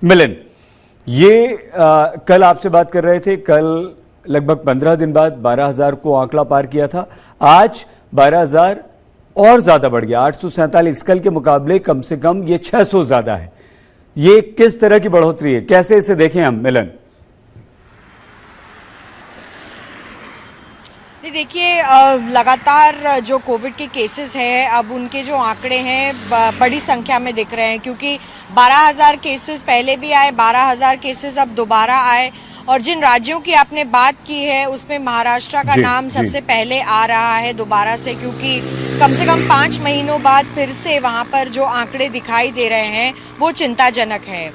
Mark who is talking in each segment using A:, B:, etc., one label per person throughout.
A: मिलन, ये कल आपसे बात कर रहे थे, कल लगभग 15 दिन बाद 12,000 को आंकड़ा पार किया था। आज 12,000 और ज्यादा बढ़ गया, 847। कल के मुकाबले कम से कम ये 600 ज्यादा है। ये किस तरह की बढ़ोतरी है, कैसे इसे देखें हम मिलन?
B: देखिए, लगातार जो कोविड के केसेस हैं, अब उनके जो आंकड़े हैं बड़ी संख्या में दिख रहे हैं, क्योंकि 12,000 केसेस पहले भी आए, 12,000 केसेस अब दोबारा आए। और जिन राज्यों की आपने बात की है उसमें महाराष्ट्र का नाम सबसे पहले आ रहा है दोबारा से, क्योंकि कम से कम 5 महीनों बाद फिर से वहां पर जो आंकड़े दिखाई दे रहे हैं वो चिंताजनक है।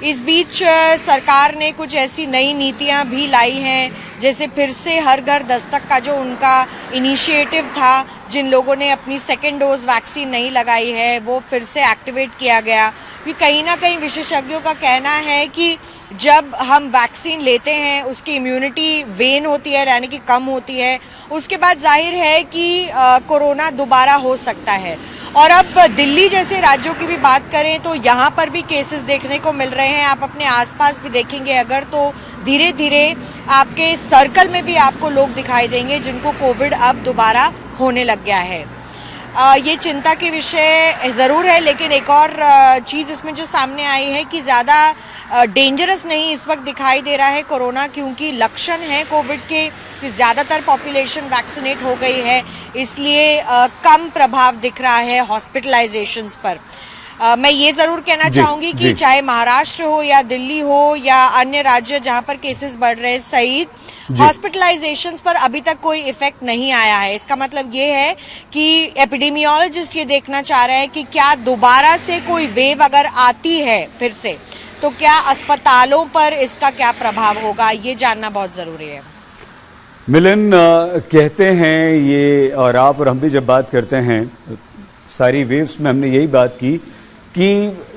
B: इस बीच सरकार ने कुछ ऐसी नई नीतियां भी लाई हैं, जैसे फिर से हर घर दस्तक का जो उनका इनिशिएटिव था, जिन लोगों ने अपनी सेकेंड डोज वैक्सीन नहीं लगाई है वो फिर से एक्टिवेट किया गया। कि कहीं ना कहीं विशेषज्ञों का कहना है कि जब हम वैक्सीन लेते हैं उसकी इम्यूनिटी वेन होती है, यानी कि कम होती है, उसके बाद जाहिर है कि कोरोना दोबारा हो सकता है। और अब दिल्ली जैसे राज्यों की भी बात करें तो यहाँ पर भी केसेस देखने को मिल रहे हैं। आप अपने आसपास भी देखेंगे अगर, तो धीरे धीरे आपके सर्कल में भी आपको लोग दिखाई देंगे जिनको कोविड अब दोबारा होने लग गया है। ये चिंता के विषय ज़रूर है, लेकिन एक और चीज़ इसमें जो सामने आई है कि ज़्यादा डेंजरस नहीं इस वक्त दिखाई दे रहा है कोरोना, क्योंकि लक्षण हैं कोविड के कि ज़्यादातर पॉपुलेशन वैक्सीनेट हो गई है, इसलिए कम प्रभाव दिख रहा है हॉस्पिटलाइजेशंस पर। मैं ये ज़रूर कहना चाहूँगी कि चाहे महाराष्ट्र हो या दिल्ली हो या अन्य राज्य जहाँ पर केसेस बढ़ रहे हैं सहित, हॉस्पिटलाइजेशंस पर अभी तक कोई इफेक्ट नहीं आया है। इसका मतलब ये है कि एपिडेमियोलॉजिस्ट ये देखना चाह रहे हैं कि क्या दोबारा से कोई वेव अगर आती है फिर से, तो क्या अस्पतालों पर इसका क्या प्रभाव होगा, ये जानना बहुत ज़रूरी है।
A: मिलन, कहते हैं ये, और आप और हम भी जब बात करते हैं सारी वेव्स में हमने यही बात की कि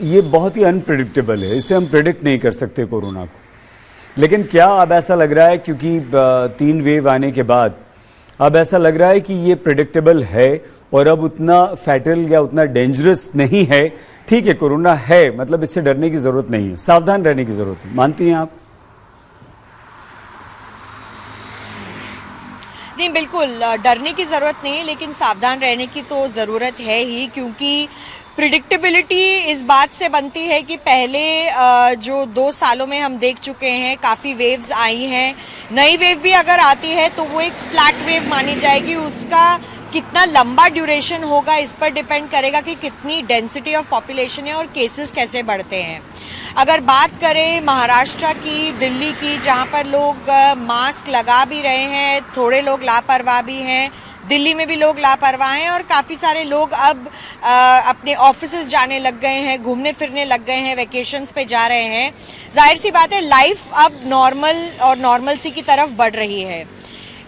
A: ये बहुत ही अनप्रेडिक्टेबल है, इसे हम प्रेडिक्ट नहीं कर सकते कोरोना को। लेकिन क्या अब ऐसा लग रहा है, क्योंकि 3 वेव आने के बाद अब ऐसा लग रहा है कि ये प्रेडिक्टेबल है और अब उतना फैटल या उतना डेंजरस नहीं है। ठीक है, कोरोना है, मतलब इससे डरने की जरूरत नहीं है, सावधान रहने की जरूरत है, मानती हैं आप?
B: नहीं, बिल्कुल डरने की ज़रूरत नहीं है, लेकिन सावधान रहने की तो ज़रूरत है ही, क्योंकि प्रिडिक्टेबिलिटी इस बात से बनती है कि पहले जो 2 सालों में हम देख चुके हैं काफ़ी वेव्स आई हैं। नई वेव भी अगर आती है तो वो एक फ्लैट वेव मानी जाएगी, उसका कितना लंबा ड्यूरेशन होगा इस पर डिपेंड करेगा कि कितनी डेंसिटी ऑफ पॉपुलेशन है और केसेस कैसे बढ़ते हैं। अगर बात करें महाराष्ट्र की, दिल्ली की, जहां पर लोग मास्क लगा भी रहे हैं, थोड़े लोग लापरवाह भी हैं, दिल्ली में भी लोग लापरवाह हैं और काफ़ी सारे लोग अब अपने ऑफिसेज जाने लग गए हैं, घूमने फिरने लग गए हैं, वेकेशंस पे जा रहे हैं। जाहिर सी बात है लाइफ अब नॉर्मल और नॉर्मलसी की तरफ बढ़ रही है,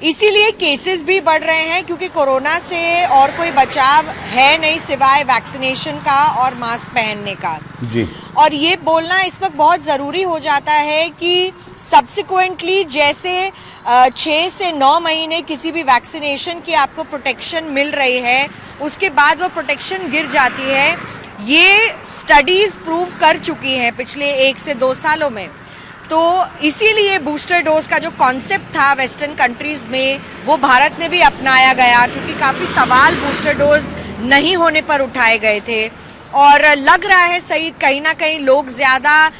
B: इसीलिए केसेस भी बढ़ रहे हैं, क्योंकि कोरोना से और कोई बचाव है नहीं सिवाय वैक्सीनेशन का और मास्क पहनने का जी। और ये बोलना इस वक्त बहुत ज़रूरी हो जाता है कि सब्सिक्वेंटली जैसे 6 से 9 महीने किसी भी वैक्सीनेशन की आपको प्रोटेक्शन मिल रही है, उसके बाद वो प्रोटेक्शन गिर जाती है। ये स्टडीज़ प्रूव कर चुकी हैं पिछले 1 से 2 सालों में। तो इसीलिए बूस्टर डोज का जो कॉन्सेप्ट था वेस्टर्न कंट्रीज़ में, वो भारत में भी अपनाया गया, क्योंकि काफ़ी सवाल बूस्टर डोज नहीं होने पर उठाए गए थे। और लग रहा है सही कहीं ना कहीं लोग ज़्यादा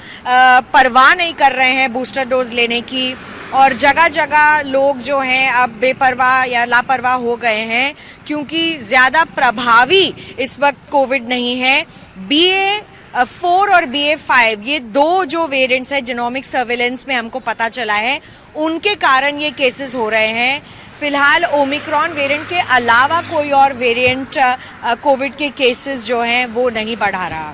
B: परवाह नहीं कर रहे हैं बूस्टर डोज लेने की, और जगह जगह लोग जो हैं अब बेपरवाह या लापरवाह हो गए हैं, क्योंकि ज़्यादा प्रभावी इस वक्त कोविड नहीं है। BA.4 और BA.5 ये 2 जो वेरिएंट्स हैं जीनोमिक सर्वेलेंस में हमको पता चला है, उनके कारण ये केसेस हो रहे हैं। फिलहाल ओमिक्रॉन वेरिएंट के अलावा कोई और वेरिएंट कोविड के केसेस जो हैं वो नहीं बढ़ा रहा।